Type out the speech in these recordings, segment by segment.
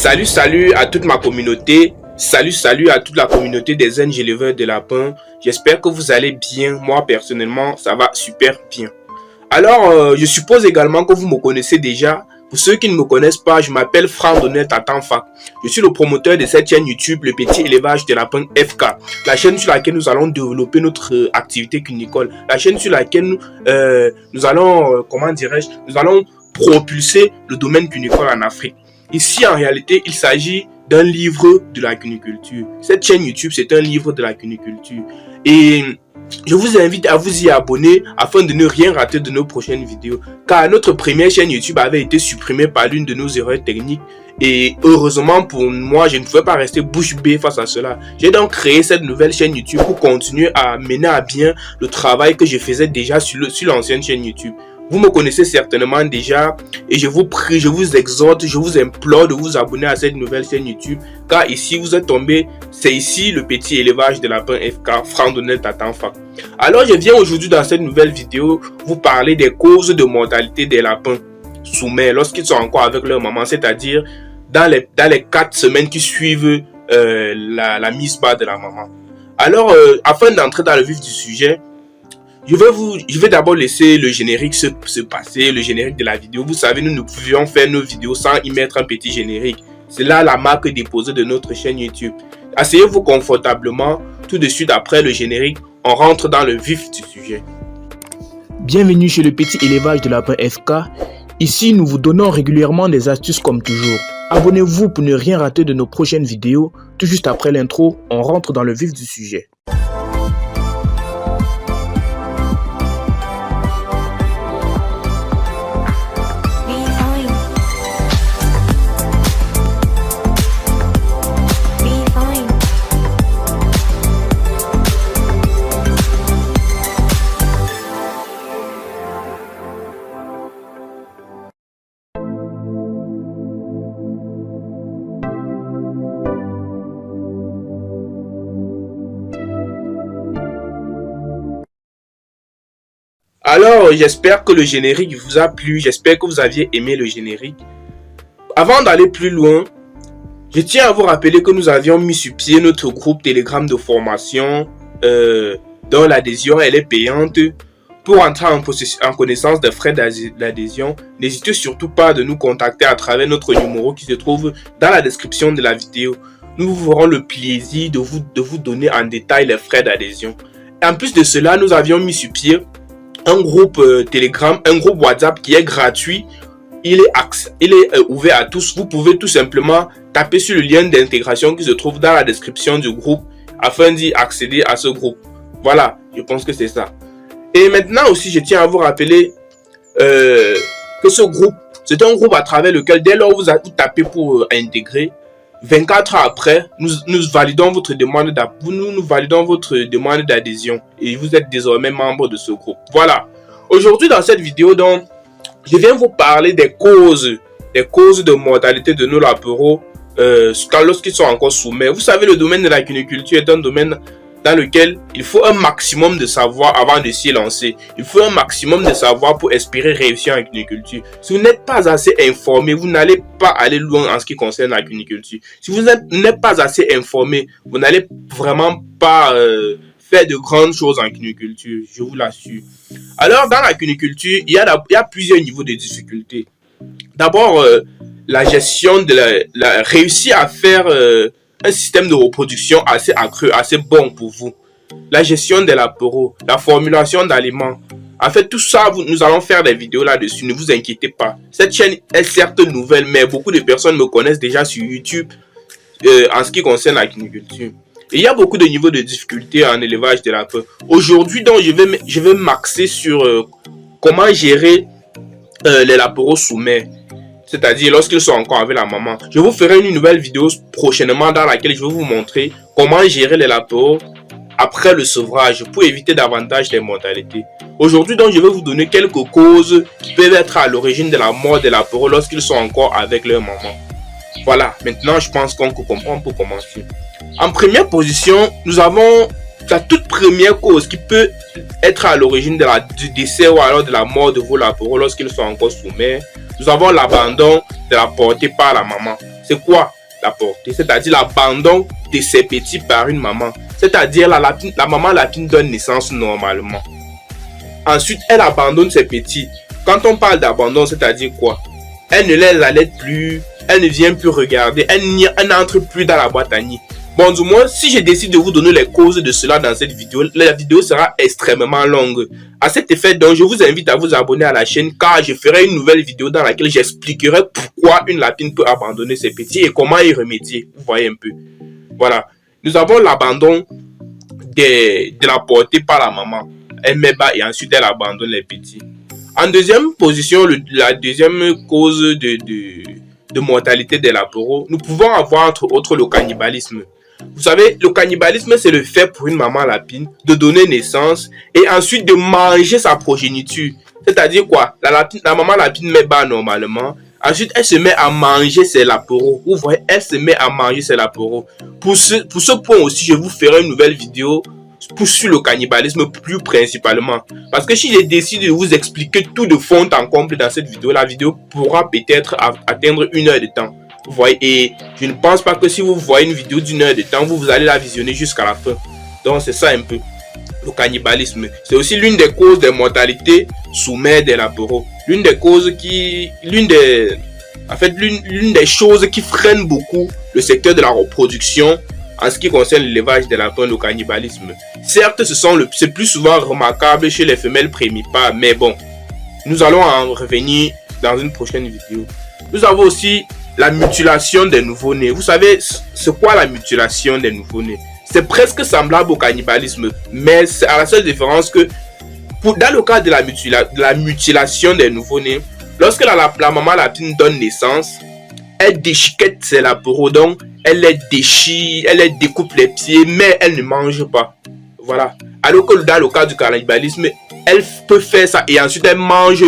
Salut à toute ma communauté. Salut à toute la communauté des jeunes éleveurs de lapins. J'espère que vous allez bien. Moi, personnellement, ça va super bien. Alors, je suppose également que vous me connaissez déjà. Pour ceux qui ne me connaissent pas, je m'appelle Franck Donnet Tatanfa. Je suis le promoteur de cette chaîne YouTube, le petit élevage de lapins FK. La chaîne sur laquelle nous allons développer notre activité cunicole. La chaîne sur laquelle nous allons propulser le domaine cunicole en Afrique. Ici, en réalité, il s'agit d'un livre de la cuniculture. Cette chaîne YouTube, c'est un livre de la cuniculture. Et je vous invite à vous y abonner afin de ne rien rater de nos prochaines vidéos. Car notre première chaîne YouTube avait été supprimée par l'une de nos erreurs techniques. Et heureusement pour moi, je ne pouvais pas rester bouche bée face à cela. J'ai donc créé cette nouvelle chaîne YouTube pour continuer à mener à bien le travail que je faisais déjà sur l'ancienne chaîne YouTube. Vous me connaissez certainement déjà et je vous prie, je vous exhorte, je vous implore de vous abonner à cette nouvelle chaîne YouTube car ici vous êtes tombé, c'est ici le petit élevage de lapins FK, Franck Donnet Tatanfa. Alors je viens aujourd'hui dans cette nouvelle vidéo vous parler des causes de mortalité des lapins sous-mers lorsqu'ils sont encore avec leur maman, c'est-à-dire dans les 4 semaines qui suivent la mise bas de la maman. Alors afin d'entrer dans le vif du sujet, je vais d'abord laisser le générique se passer, le générique de la vidéo. Vous savez, nous ne pouvions faire nos vidéos sans y mettre un petit générique. C'est là la marque déposée de notre chaîne YouTube. Asseyez-vous confortablement. Tout de suite après le générique, on rentre dans le vif du sujet. Bienvenue chez le petit élevage de lapins FK. Ici, nous vous donnons régulièrement des astuces comme toujours. Abonnez-vous pour ne rien rater de nos prochaines vidéos. Tout juste après l'intro, on rentre dans le vif du sujet. Alors, j'espère que le générique vous a plu, j'espère que vous aviez aimé le générique. Avant d'aller plus loin, je tiens à vous rappeler que nous avions mis sur pied notre groupe Telegram de formation dont l'adhésion elle est payante. Pour entrer en connaissance des frais d'adhésion, n'hésitez surtout pas de nous contacter à travers notre numéro qui se trouve dans la description de la vidéo. Nous vous ferons le plaisir de vous donner en détail les frais d'adhésion. En plus de cela, nous avions mis sur pied un groupe Telegram, un groupe WhatsApp qui est gratuit. Il est ouvert à tous. Vous pouvez tout simplement taper sur le lien d'intégration qui se trouve dans la description du groupe afin d'y accéder à ce groupe. Voilà, je pense que c'est ça. Et maintenant aussi, je tiens à vous rappeler que ce groupe, c'est un groupe à travers lequel, dès lors où vous tapez pour intégrer, 24 heures après, nous validons votre demande d'adhésion et vous êtes désormais membre de ce groupe. Voilà. Aujourd'hui, dans cette vidéo, donc, je viens vous parler des causes de mortalité de nos lapereaux lorsqu'ils sont encore sous-mers. Vous savez, le domaine de la cuniculture est un domaine dans lequel il faut un maximum de savoir avant de s'y lancer. Il faut un maximum de savoir pour espérer réussir en cuniculture. Si vous n'êtes pas assez informé, vous n'allez pas aller loin en ce qui concerne la cuniculture. Si vous n'êtes pas assez informé, vous n'allez vraiment pas faire de grandes choses en cuniculture, je vous l'assure. Alors, dans la cuniculture, il y a plusieurs niveaux de difficulté. D'abord, la gestion de réussir à faire un système de reproduction assez accru, assez bon pour vous. La gestion des lapereaux, la formulation d'aliments. En fait, tout ça, nous allons faire des vidéos là-dessus, ne vous inquiétez pas. Cette chaîne est certes nouvelle, mais beaucoup de personnes me connaissent déjà sur YouTube en ce qui concerne la cuniculture. Et il y a beaucoup de niveaux de difficulté en élevage des lapins. Aujourd'hui, donc, je vais m'axer sur comment gérer les lapereaux sous-mers. C'est-à-dire lorsqu'ils sont encore avec la maman. Je vous ferai une nouvelle vidéo prochainement dans laquelle je vais vous montrer comment gérer les lapereaux après le sevrage pour éviter davantage les mortalités. Aujourd'hui, donc, je vais vous donner quelques causes qui peuvent être à l'origine de la mort des lapereaux lorsqu'ils sont encore avec leur maman. Voilà, maintenant je pense qu'on comprend pour commencer. En première position, nous avons la toute première cause qui peut être à l'origine du décès ou alors de la mort de vos lapereaux lorsqu'ils sont encore sous-mers. Nous avons l'abandon de la portée par la maman. C'est quoi l'avorter? C'est-à-dire l'abandon de ses petits par une maman. C'est-à-dire la maman lapine donne naissance normalement. Ensuite, elle abandonne ses petits. Quand on parle d'abandon, c'est-à-dire quoi? Elle ne les allait plus, elle ne vient plus regarder, elle n'entre plus dans la boîte à nid. Bon, du moins, si je décide de vous donner les causes de cela dans cette vidéo, la vidéo sera extrêmement longue. À cet effet, donc, je vous invite à vous abonner à la chaîne car je ferai une nouvelle vidéo dans laquelle j'expliquerai pourquoi une lapine peut abandonner ses petits et comment y remédier. Vous voyez un peu. Voilà. Nous avons l'abandon de la portée par la maman. Elle met bas et ensuite elle abandonne les petits. En deuxième position, la deuxième cause de mortalité des lapéraux, nous pouvons avoir entre autres le cannibalisme. Vous savez, le cannibalisme, c'est le fait pour une maman lapine de donner naissance et ensuite de manger sa progéniture. C'est-à-dire quoi? La maman lapine met bas normalement. Ensuite, elle se met à manger ses lapéraux. Vous voyez, elle se met à manger ses lapéraux. Pour ce point aussi, je vous ferai une nouvelle vidéo sur le cannibalisme plus principalement. Parce que si je décide de vous expliquer tout de fond en comble dans cette vidéo, la vidéo pourra peut-être atteindre 1 heure de temps. Vous voyez, et je ne pense pas que si vous voyez une vidéo d'1 heure de temps, vous allez la visionner jusqu'à la fin. Donc c'est ça un peu, le cannibalisme. C'est aussi l'une des causes de mortalité sous-mère des lapéraux. L'une des causes l'une des choses qui freinent beaucoup le secteur de la reproduction en ce qui concerne l'élevage des lapins, le cannibalisme. Certes, c'est plus souvent remarquable chez les femelles prémipares, mais bon, nous allons en revenir dans une prochaine vidéo. Nous avons aussi la mutilation des nouveau-nés. Vous savez, c'est quoi la mutilation des nouveau-nés? C'est presque semblable au cannibalisme, mais c'est à la seule différence que dans le cas de la mutilation des nouveau-nés, lorsque la maman lapine donne naissance, elle déchiquette ses lapéraux, donc elle les déchire, elle les découpe les pieds, mais elle ne mange pas. Voilà. Alors que dans le cas du cannibalisme, elle peut faire ça et ensuite elle mange.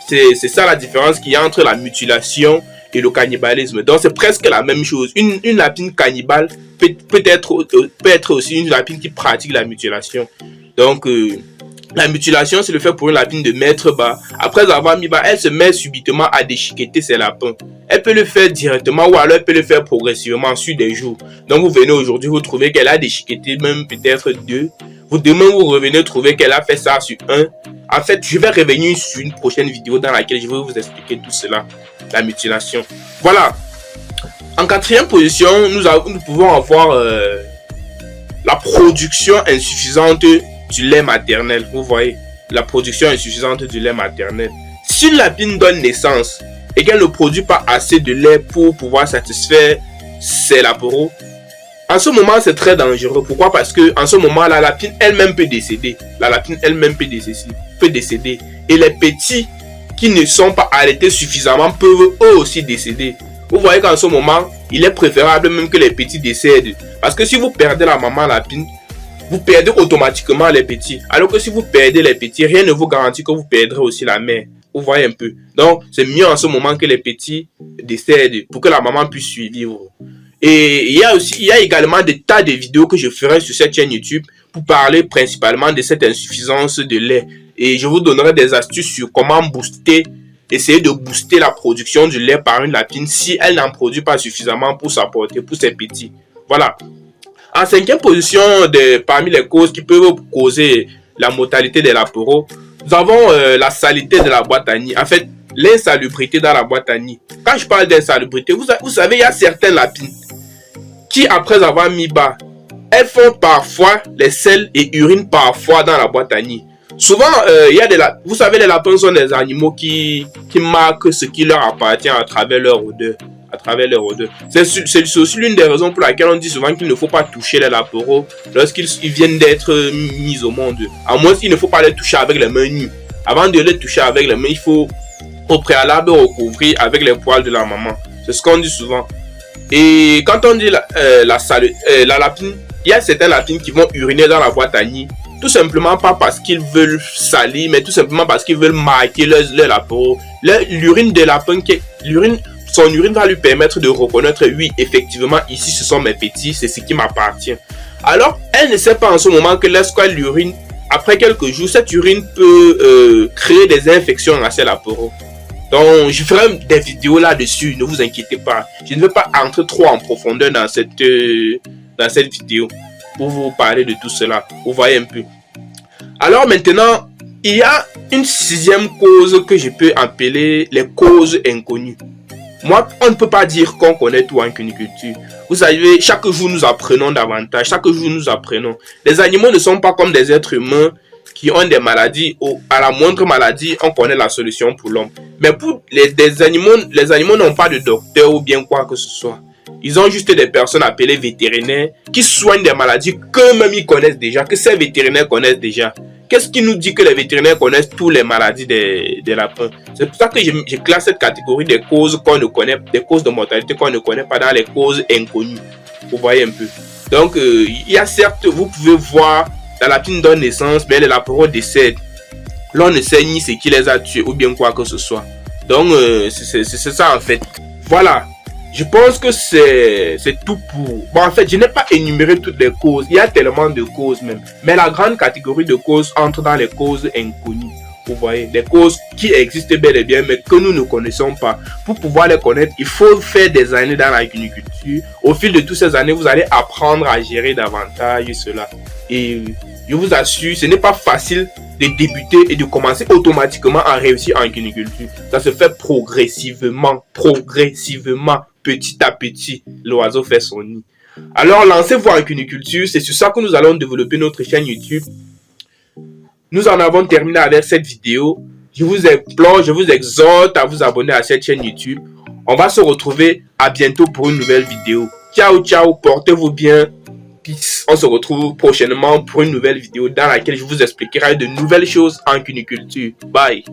C'est ça la différence qu'il y a entre la mutilation et le cannibalisme. Donc c'est presque la même chose. Une lapine cannibale peut être aussi une lapine qui pratique la mutilation. Donc la mutilation, c'est le fait pour une lapine de mettre bas. Après avoir mis bas, elle se met subitement à déchiqueter ses lapins. Elle peut le faire directement ou alors elle peut le faire progressivement sur des jours. Donc vous venez aujourd'hui, vous trouvez qu'elle a déchiqueté même peut-être 2. Demain, vous revenez trouver qu'elle a fait ça sur 1. En fait, je vais revenir sur une prochaine vidéo dans laquelle je vais vous expliquer tout cela. La mutilation. Voilà. En quatrième position, nous pouvons avoir la production insuffisante du lait maternel. Vous voyez, la production insuffisante du lait maternel. Si une lapine donne naissance et qu'elle ne produit pas assez de lait pour pouvoir satisfaire ses lapéraux, en ce moment, c'est très dangereux. Pourquoi? Parce que en ce moment, la lapine elle-même peut décéder. La lapine elle-même peut décéder. Et les petits qui ne sont pas allaités suffisamment peuvent eux aussi décéder. Vous voyez qu'en ce moment, il est préférable même que les petits décèdent. Parce que si vous perdez la maman lapine, vous perdez automatiquement les petits. Alors que si vous perdez les petits, rien ne vous garantit que vous perdrez aussi la mère. Vous voyez un peu. Donc, c'est mieux en ce moment que les petits décèdent pour que la maman puisse survivre. Et il y a également des tas de vidéos que je ferai sur cette chaîne YouTube pour parler principalement de cette insuffisance de lait. Et je vous donnerai des astuces sur comment essayer de booster la production du lait par une lapine si elle n'en produit pas suffisamment pour s'apporter pour ses petits. Voilà. En cinquième position, parmi les causes qui peuvent causer la mortalité des lapéraux, nous avons la saleté de la boîte à nid. En fait, l'insalubrité dans la boîte à nid. Quand je parle d'insalubrité, vous savez, il y a certaines lapines qui, après avoir mis bas, elles font parfois les selles et urinent parfois dans la boîte à nid. Souvent, vous savez, les lapins sont des animaux qui marquent ce qui leur appartient à travers leur odeur. C'est aussi l'une des raisons pour laquelle on dit souvent qu'il ne faut pas toucher les lapéraux lorsqu'ils viennent d'être mis au monde. À moins qu'il ne faut pas les toucher avec les mains nues. Avant de les toucher avec les mains, il faut au préalable recouvrir avec les poils de la maman. C'est ce qu'on dit souvent. Et quand on dit la lapine, il y a certaines lapines qui vont uriner dans la boîte à nid. Tout simplement pas parce qu'ils veulent salir, mais tout simplement parce qu'ils veulent marquer leur lapéraux. L'urine de lapin, son urine va lui permettre de reconnaître, oui, effectivement, ici ce sont mes petits, c'est ce qui m'appartient. Alors, elle ne sait pas en ce moment que lorsqu'elle urine, après quelques jours, cette urine peut créer des infections à ses lapéraux. Donc, je ferai des vidéos là-dessus, ne vous inquiétez pas. Je ne vais pas entrer trop en profondeur dans cette vidéo pour vous parler de tout cela. Vous voyez un peu. Alors maintenant, il y a une sixième cause que je peux appeler les causes inconnues. Moi, on ne peut pas dire qu'on connaît tout en cuniculture. Vous savez, chaque jour nous apprenons davantage, chaque jour nous apprenons. Les animaux ne sont pas comme des êtres humains qui ont des maladies, ou à la moindre maladie, on connaît la solution pour l'homme. Mais pour les animaux n'ont pas de docteur ou bien quoi que ce soit. Ils ont juste des personnes appelées vétérinaires qui soignent des maladies qu'eux-mêmes ils connaissent déjà, que ces vétérinaires connaissent déjà. Qu'est-ce qui nous dit que les vétérinaires connaissent toutes les maladies des lapins? C'est pour ça que je classe cette catégorie des causes qu'on ne connaît, des causes de mortalité qu'on ne connaît pas dans les causes inconnues. Vous voyez un peu. Donc, il y a certes, vous pouvez voir, la lapine donne naissance, mais les lapins décèdent. L'on ne sait ni ce qui les a tués ou bien quoi que ce soit. Donc, c'est ça en fait. Voilà. Je pense que c'est tout pour... Bon, en fait, je n'ai pas énuméré toutes les causes. Il y a tellement de causes même. Mais la grande catégorie de causes entre dans les causes inconnues. Vous voyez, des causes qui existent bel et bien, mais que nous ne connaissons pas. Pour pouvoir les connaître, il faut faire des années dans l'agriculture. Au fil de toutes ces années, vous allez apprendre à gérer davantage cela. Et je vous assure, ce n'est pas facile de débuter et de commencer automatiquement à réussir en agriculture. Ça se fait progressivement, petit à petit, l'oiseau fait son nid. Alors, lancez-vous en cuniculture, c'est sur ça que nous allons développer notre chaîne YouTube. Nous en avons terminé avec cette vidéo. Je vous implore, je vous exhorte à vous abonner à cette chaîne YouTube. On va se retrouver à bientôt pour une nouvelle vidéo. Ciao, ciao, portez-vous bien. Peace. On se retrouve prochainement pour une nouvelle vidéo dans laquelle je vous expliquerai de nouvelles choses en cuniculture. Bye.